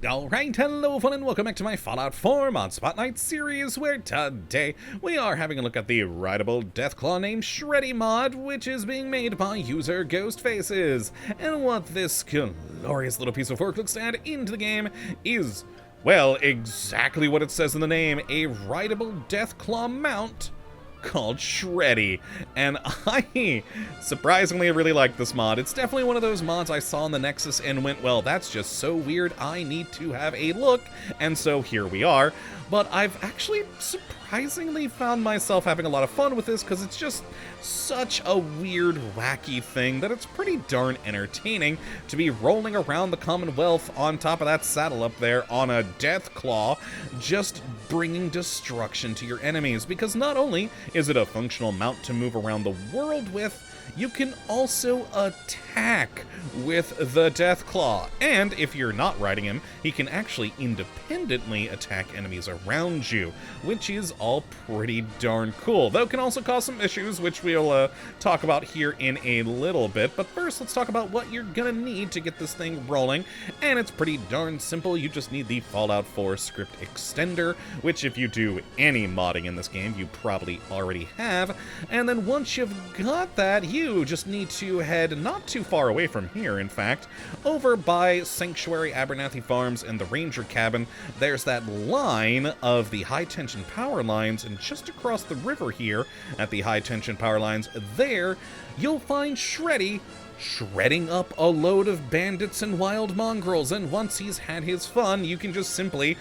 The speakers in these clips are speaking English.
Alright, hello fun and welcome back to my Fallout 4 Mod Spot Night series, where today we are having a look at the Rideable Deathclaw named Shreddy mod, which is being made by user Ghostfaces. And what this glorious little piece of work looks to add into the game is, well, exactly what it says in the name, a Rideable Deathclaw mount called Shreddy, and I surprisingly really like this mod. It's definitely one of those mods I saw in the Nexus and went, well, that's just so weird, I need to have a look, and so here we are. But I've actually surprisingly found myself having a lot of fun with this because it's just such a weird, wacky thing that it's pretty darn entertaining to be rolling around the Commonwealth on top of that saddle up there on a Deathclaw, just bringing destruction to your enemies, because not only is it a functional mount to move around the world with, you can also attack with the Deathclaw. And if you're not riding him, he can actually independently attack enemies around you, which is all pretty darn cool. Though it can also cause some issues, which we'll talk about here in a little bit. But first, let's talk about what you're gonna need to get this thing rolling. And it's pretty darn simple. You just need the Fallout 4 script extender, which if you do any modding in this game, you probably already have. And then once you've got that, you just need to head not too far away from here, in fact, over by Sanctuary, Abernathy Farms, and the Ranger Cabin. There's that line of the high-tension power lines, and just across the river here at the high-tension power lines, there you'll find Shreddy shredding up a load of bandits and wild mongrels, and once he's had his fun, you can just simply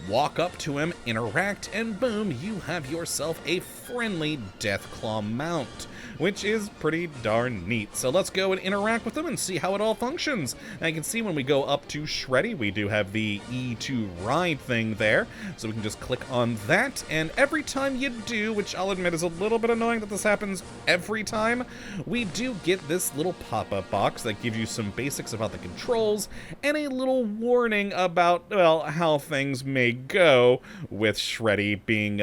walk up to him, interact, and boom, you have yourself a friendly Deathclaw mount, which is pretty darn neat. So let's go and interact with them and see how it all functions. Now you can see when we go up to Shreddy, we do have the E to ride thing there, so we can just click on that, and every time you do, which I'll admit is a little bit annoying that this happens every time, we do get this little pop-up box that gives you some basics about the controls and a little warning about, well, how things may go with Shreddy being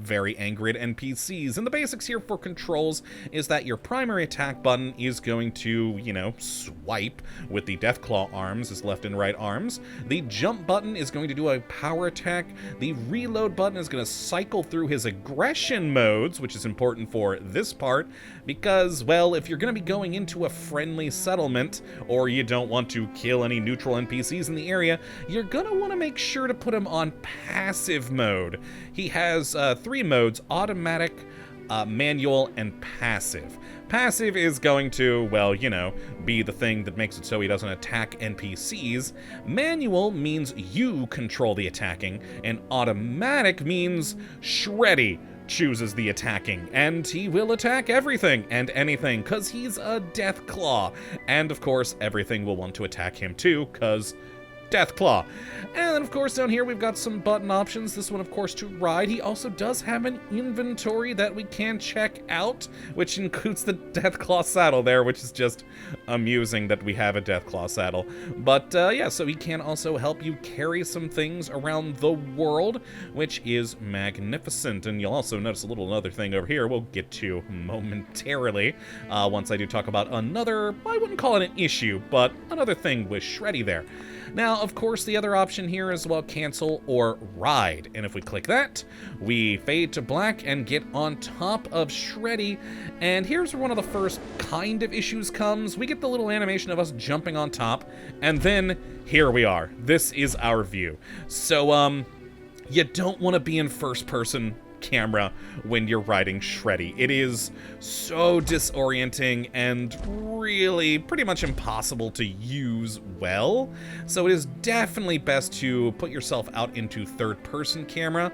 very angry at NPCs. And the basics here for controls is that your primary attack button is going to, you know, swipe with the Deathclaw arms, his left and right arms. The jump button is going to do a power attack. The reload button is going to cycle through his aggression modes, which is important for this part, because, well, if you're going to be going into a friendly settlement, or you don't want to kill any neutral NPCs in the area, you're going to want to make sure to put him on passive mode. He has 3 modes: automatic, manual, and passive. Passive is going to, well, you know, be the thing that makes it so he doesn't attack NPCs. Manual means you control the attacking, and automatic means Shreddy chooses the attacking, and he will attack everything and anything, because he's a Deathclaw. And of course, everything will want to attack him too, because Deathclaw. And then, of course, down here we've got some button options. This one, of course, to ride. He also does have an inventory that we can check out, which includes the Deathclaw saddle there, which is just amusing that we have a Deathclaw saddle. But, yeah, so he can also help you carry some things around the world, which is magnificent. And you'll also notice a little other thing over here we'll get to momentarily, once I do talk about another, I wouldn't call it an issue, but another thing with Shreddy there. Now, of course, the other option here is, well, cancel or ride. And if we click that, we fade to black and get on top of Shreddy. And here's where one of the first kind of issues comes. We get the little animation of us jumping on top, and then here we are. This is our view. So, you don't want to be in first person camera when you're riding Shreddy. It is so disorienting and really pretty much impossible to use well. So it is definitely best to put yourself out into third-person camera.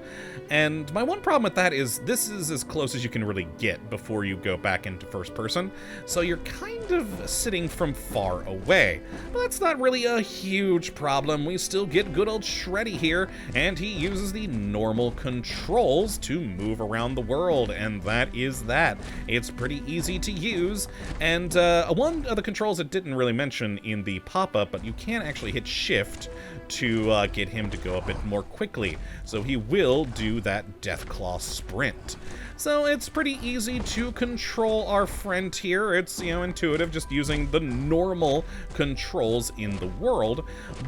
And my one problem with that is this is as close as you can really get before you go back into first person. So you're kind of sitting from far away. But that's not really a huge problem. We still get good old Shreddy here, and he uses the normal controls to move around the world, and that is that. It's pretty easy to use, and one of the controls I didn't really mention in the pop-up, but you can actually hit shift to get him to go a bit more quickly, so he will do that Deathclaw sprint. So it's pretty easy to control our friend here. It's, you know, intuitive, just using the normal controls in the world.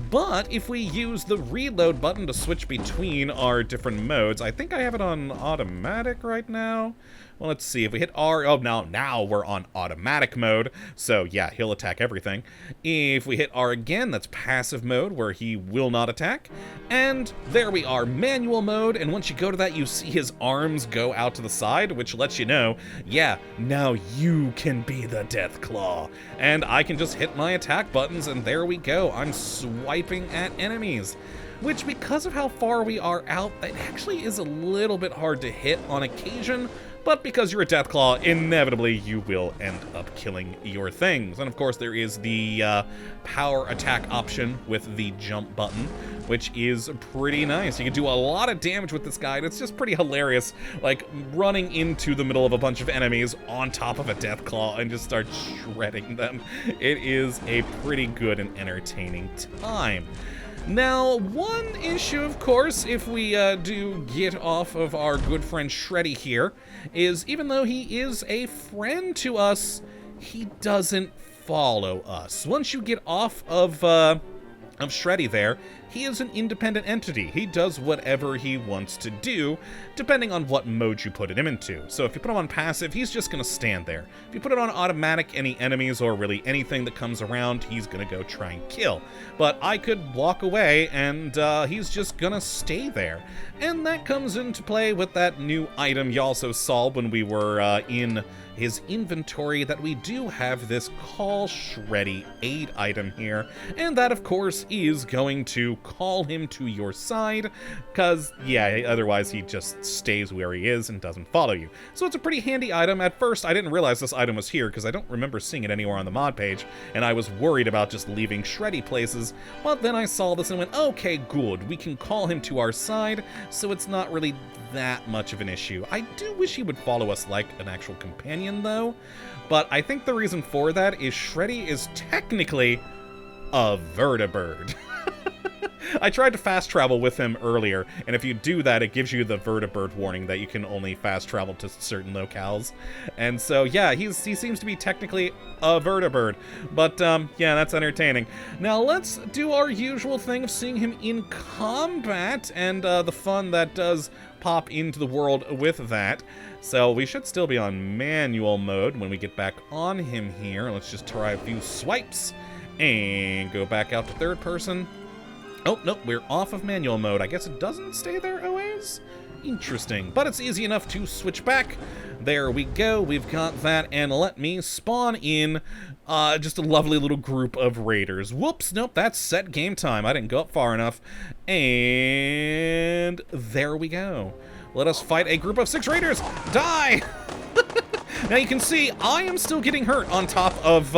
But if we use the reload button to switch between our different modes, I think I have it on automatic right now. Well, let's see. If we hit R, oh, now we're on automatic mode. So yeah, he'll attack everything. If we hit R again, that's passive mode, where he will not attack. And there we are, manual mode. And once you go to that, you see his arms go out to the side, which lets you know, yeah, now you can be the Deathclaw. And I can just hit my attack buttons, and there we go. I'm swiping at enemies. Which, because of how far we are out, it actually is a little bit hard to hit on occasion. But because you're a Deathclaw, inevitably you will end up killing your things. And of course there is the power attack option with the jump button, which is pretty nice. You can do a lot of damage with this guy, and it's just pretty hilarious, like running into the middle of a bunch of enemies on top of a Deathclaw and just start shredding them. It is a pretty good and entertaining time. Now, one issue, of course, if we do get off of our good friend Shreddy here, is even though he is a friend to us, he doesn't follow us. Once you get off of Shreddy there, he is an independent entity. He does whatever he wants to do, depending on what mode you put him into. So if you put him on passive, he's just going to stand there. If you put it on automatic, any enemies or really anything that comes around, he's going to go try and kill. But I could walk away, and he's just going to stay there. And that comes into play with that new item you also saw when we were in his inventory, that we do have this Call Shreddy aid item here, and that of course is going to call him to your side, because yeah, otherwise he just stays where he is and doesn't follow you. So it's a pretty handy item. At first I didn't realize this item was here because I don't remember seeing it anywhere on the mod page, and I was worried about just leaving Shreddy places, but then I saw this and went, okay, good, we can call him to our side, so it's not really that much of an issue. I do wish he would follow us like an actual companion though, but I think the reason for that is Shreddy is technically a vertibird. I tried to fast travel with him earlier, and if you do that, it gives you the vertibird warning that you can only fast travel to certain locales. And so, yeah, he seems to be technically a vertibird, but yeah, that's entertaining. Now, let's do our usual thing of seeing him in combat, and the fun that does pop into the world with that. So we should still be on manual mode when we get back on him here. Let's just try a few swipes and go back out to third person. Oh, nope, we're off of manual mode. I guess it doesn't stay there always? Interesting, but it's easy enough to switch back. There we go, we've got that, and let me spawn in just a lovely little group of raiders. Whoops, nope, that's set game time. I didn't go up far enough. And there we go. Let us fight a group of 6 raiders. Die! Now you can see I am still getting hurt on top of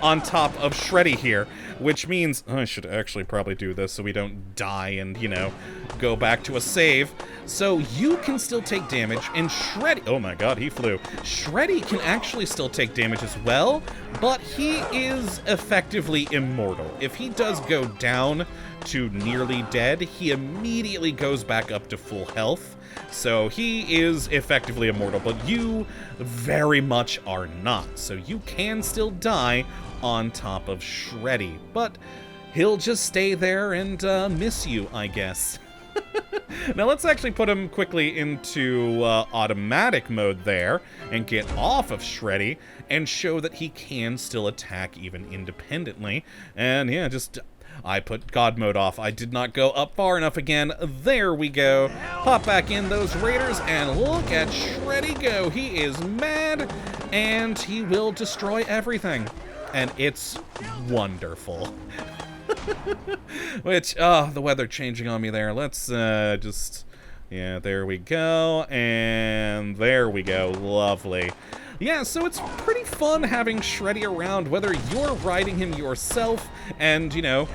Shreddy here, which means I should actually probably do this so we don't die and, you know, go back to a save. So you can still take damage, and Shreddy, oh my god, he flew. Shreddy can actually still take damage as well, but he is effectively immortal. If he does go down to nearly dead, he immediately goes back up to full health. So he is effectively immortal, but you very much are not. So you can still die on top of Shreddy, but he'll just stay there and miss you, I guess. Now let's actually put him quickly into automatic mode there and get off of Shreddy and show that he can still attack even independently. And yeah, just I put God mode off. I did not go up far enough again. There we go. Pop back in those raiders and look at Shreddy go. He is mad and he will destroy everything. And it's wonderful. Which, the weather changing on me there. Let's just, yeah, there we go. And there we go. Lovely. Yeah, so it's pretty fun having Shreddy around, whether you're riding him yourself and, you know,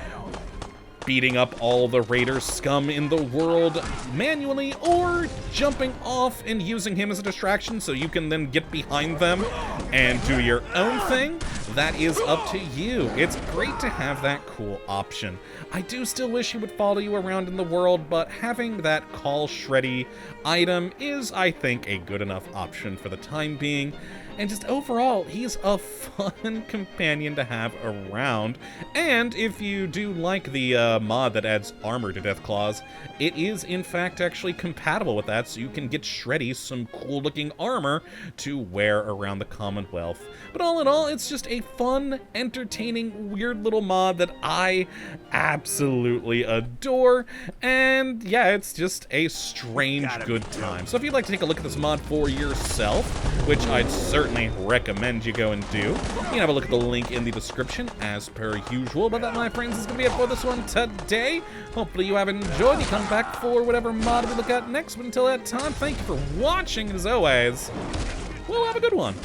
beating up all the raider scum in the world manually, or jumping off and using him as a distraction so you can then get behind them and do your own thing, that is up to you. It's great to have that cool option. I do still wish he would follow you around in the world, but having that Call Shreddy item is, I think, a good enough option for the time being. And just overall, he's a fun companion to have around. And if you do like the mod that adds armor to Deathclaws, it is in fact actually compatible with that, so you can get Shreddy some cool looking armor to wear around the Commonwealth. But all in all, it's just a fun, entertaining, weird little mod that I absolutely adore. And yeah, it's just a strange good time. So if you'd like to take a look at this mod for yourself, which I'd certainly recommend you go and do, you can have a look at the link in the description as per usual. But that, my friends, is going to be it for this one today. Hopefully you have enjoyed. You come back for whatever mod we look at next. But until that time, thank you for watching. As always, well, have a good one.